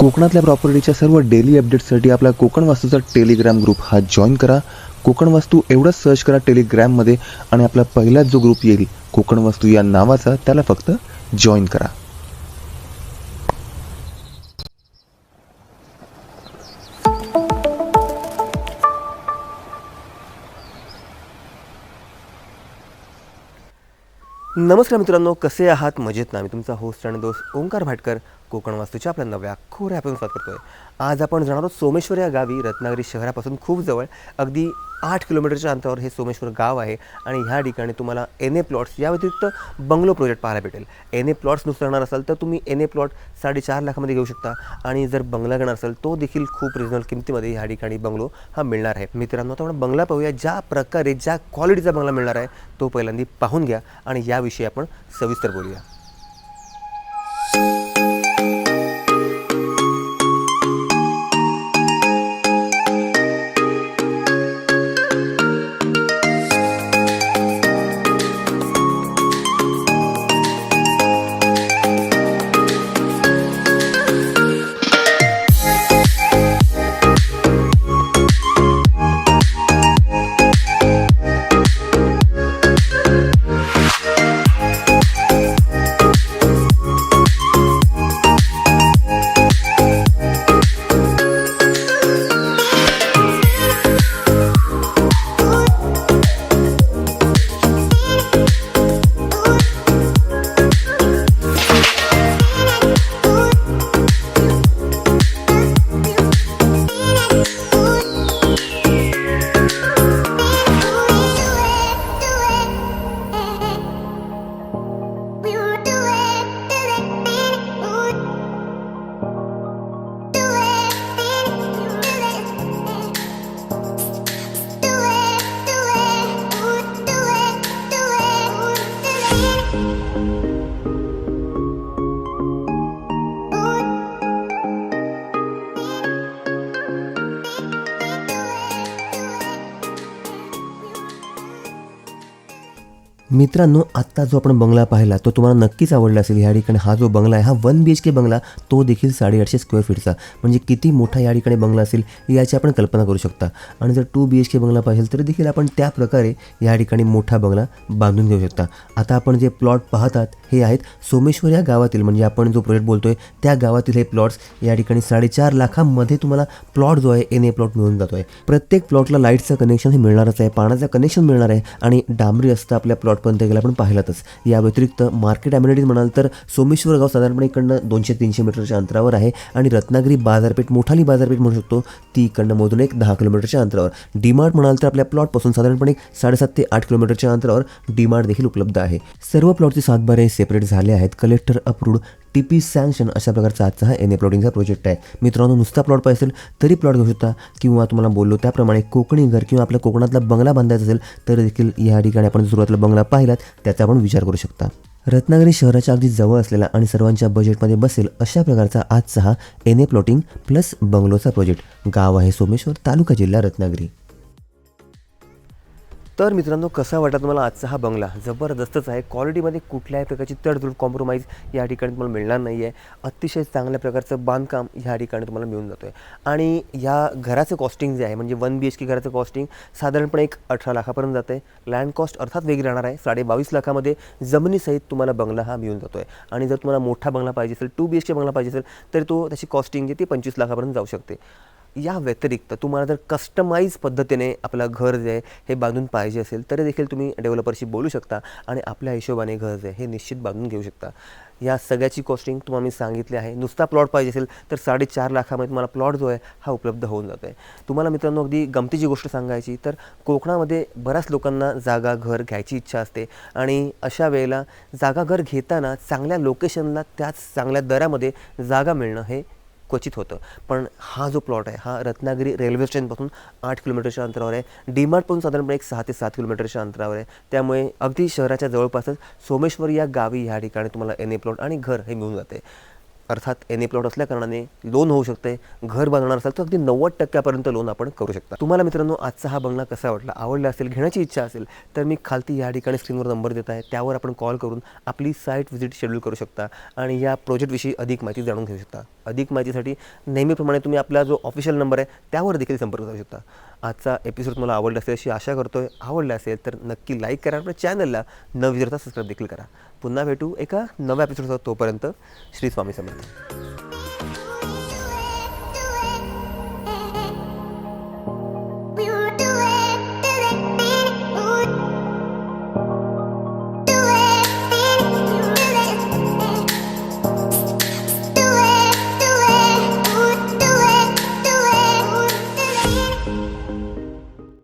कोकणातल्या प्रॉपर्टीच्या सर्व डेली अपडेट्ससाठी आपला कोकण वास्तूचा टेलिग्राम ग्रुप हा जॉईन करा. कोकण वास्तू एवढंच सर्च करा टेलिग्राममध्ये आणि आपला पहिला जो ग्रुप येईल कोकण वास्तू या नावाचा त्याला फक्त जॉईन करा. नमस्कार मित्रांनो, कसे आहात? मजेत ना? मी तुमचा होस्ट आणि दोस्त ओंकार भाटकर कोकण वास्तूच्या आपल्या नव्या खोऱ्या आपण स्वागत करतोय. आज आपण जाणार आहोत सोमेश्वर या गावी. रत्नागिरी शहरापासून खूप जवळ, अगदी 8 किलोमीटरच्या अंतरावर हे सोमेश्वर गाव आहे. आणि ह्या ठिकाणी तुम्हाला NA प्लॉट्स या व्यतिरिक्त बंगलो प्रोजेक्ट पाहायला भेटेल. NA प्लॉट्स नुसतं घेणार असाल तर तुम्ही NA प्लॉट 4.5 लाखामध्ये घेऊ शकता. आणि जर बंगला घेणार असाल तो देखील खूप रिजनेबल किमतीमध्ये ह्या ठिकाणी बंगलो हा मिळणार आहे. मित्रांनो, आता आपण बंगला पाहूया. ज्या प्रकारे ज्या क्वालिटीचा बंगला मिळणार आहे तो पहिल्यांदा पाहून घ्या आणि याविषयी आपण सविस्तर बोलूया. मित्रांनो, आत्ता जो आपण बंगला पाहिला तो तुम्हाला नक्कीच आवडला असेल. या ठिकाणी हा जो बंगला आहे हा 1 BHK बंगला, तो देखील 850 स्क्वेअर फीटचा. म्हणजे किती मोठा या ठिकाणी बंगला असेल याची आपण कल्पना करू शकता. आणि जर 2 BHK बंगला पाहिजे तरी देखील आपण त्या प्रकारे या ठिकाणी मोठा बंगला बांधून घेऊ शकता. आता आपण जे प्लॉट पाहतात हे आहेत सोमेश्वर या गावातील, म्हणजे आपण जो प्रोजेक्ट बोलतोय त्या गावातील हे प्लॉट्स. या ठिकाणी 4.5 लाखामध्ये तुम्हाला प्लॉट जो आहे NA प्लॉट मिळून जातो आहे. प्रत्येक प्लॉटला लाईटचं कनेक्शन हे मिळणारच आहे, पाण्याचं कनेक्शन मिळणार आहे आणि डांबरी रस्ता आपल्या प्लॉट पण गेला आपण पाहिलातच. या व्यतिरिक्त मार्केट ॲम्युनिटीज म्हणाल तर सोमेश्वर गाव साधारणपणे इकडनं 200-300 मीटरच्या अंतरावर आहे. आणि रत्नागिरी बाजारपेठ, मोठाली बाजारपेठ म्हणू शकतो, ती इकडनं मोजून 10 किलोमीटरच्या अंतरावर. डीमार्ट म्हणाल तर आपल्या प्लॉटपासून साधारणपणे 7.5 ते 8 किलोमीटरच्या अंतरावर डीमार्ट देखील उपलब्ध आहे. सर्व प्लॉटचे 7 सेपरेट झाले आहेत. कलेक्टर अप्रूव्ड, TP सँक्शन अशा प्रकारचा आजचा हा NA प्लॉटिंगचा प्रोजेक्ट आहे. मित्रांनो, नुसता प्लॉट पाहिजे असेल तरी प्लॉट घेऊ शकता, किंवा तुम्हाला बोललो त्याप्रमाणे कोकणी घर किंवा आपल्या कोकणातला बंगला बांधायचा असेल तर देखील या ठिकाणी आपण सुरुवातीला बंगला पाहिलात त्याचा आपण विचार करू शकता. रत्नागिरी शहराच्या अगदी जवळ असलेला आणि सर्वांच्या बजेटमध्ये बसेल अशा प्रकारचा आजचा हा NA प्लॉटिंग प्लस बंगलोचा प्रोजेक्ट. गाव आहे सोमेश्वर, तालुका जिल्हा रत्नागिरी. तर मित्रांनो, कसा वाटला तुम्हाला आजचा हा बंगला? जबरदस्तच आहे. क्वालिटीमध्ये कुठल्याही प्रकारची तडजोड, कॉम्प्रोमाइज या ठिकाणी तुम्हाला मिळणार नाही आहे. अतिशय चांगल्या प्रकारचं बांधकाम ह्या ठिकाणी तुम्हाला मिळून जातो आहे. आणि या घराचं कॉस्टिंग जे आहे, म्हणजे 1 BHK घराचं कॉस्टिंग साधारणपणे 18 लाखापर्यंत जातं आहे. लँड कॉस्ट अर्थात वेगळी राहणार आहे. 22.5 लाखामध्ये जमिनीसहित तुम्हाला बंगला हा मिळून जातो आहे. आणि जर तुम्हाला मोठा बंगला पाहिजे असेल, 2 BHK बंगला पाहिजे असेल तर तो त्याची कॉस्टिंग आहे ती 25 लाखापर्यंत जाऊ शकते. या व्यतिरिक्त तुम्हाला जर कस्टमाइज पद्धतीने आपलं घर जे आहे हे बांधून पाहिजे असेल तरी देखील तुम्ही डेव्हलपरशी बोलू शकता आणि आपल्या हिशोबाने घर जे आहे हे निश्चित बांधून घेऊ शकता. या सगळ्याची कॉस्टिंग तुम्हाला मी सांगितली आहे. नुसता प्लॉट पाहिजे असेल तर 4.5 लाखामध्ये तुम्हाला प्लॉट जो आहे हा उपलब्ध होऊन जातो आहे. तुम्हाला मित्रांनो, अगदी गमतीची गोष्ट सांगायची तर कोकणामध्ये बऱ्याच लोकांना जागा घर घ्यायची इच्छा असते. आणि अशा वेळेला जागा घर घेताना चांगल्या लोकेशनला त्याच चांगल्या दरामध्ये जागा मिळणं हे क्वचित होतं. पण हा जो प्लॉट आहे हा रत्नागिरी रेल्वे स्टेशनपासून 8 किलोमीटरच्या अंतरावर आहे. डीमार्टपासून साधारणपणे 6 ते 7 किलोमीटरच्या अंतरावर आहे. त्यामुळे अगदी शहराच्या जवळपासच सोमेश्वर या गावी ह्या ठिकाणी तुम्हाला NA प्लॉट आणि घर हे मिळून जाते. अर्थात एनी प्लॉट असल्याकारणाने लोन होऊ शकते. घर बांधणार असाल तर अगदी 90% लोन आपण करू शकता. तुम्हाला मित्रांनो आजचा हा बंगला कसा वाटला, आवडला असेल, घेण्याची इच्छा असेल तर मी खालती या ठिकाणी स्क्रीनवर नंबर देत आहे, त्यावर आपण कॉल करून आपली साईट व्हिजिट शेड्यूल करू शकता आणि या प्रोजेक्टविषयी अधिक माहिती जाणून घेऊ शकता. अधिक माहितीसाठी नेहमीप्रमाणे तुम्ही आपला जो ऑफिशियल नंबर आहे त्यावर देखील संपर्क करू शकता. आजचा एपिसोड मला आवडला असेल अशी आशा करतोय. आवडला असेल तर नक्की लाईक करा, आपल्या चॅनलला न विसरता सबस्क्राईब देखील करा. पुन्हा भेटू एका नव्या एपिसोडसह. तोपर्यंत श्री स्वामी समर्थ.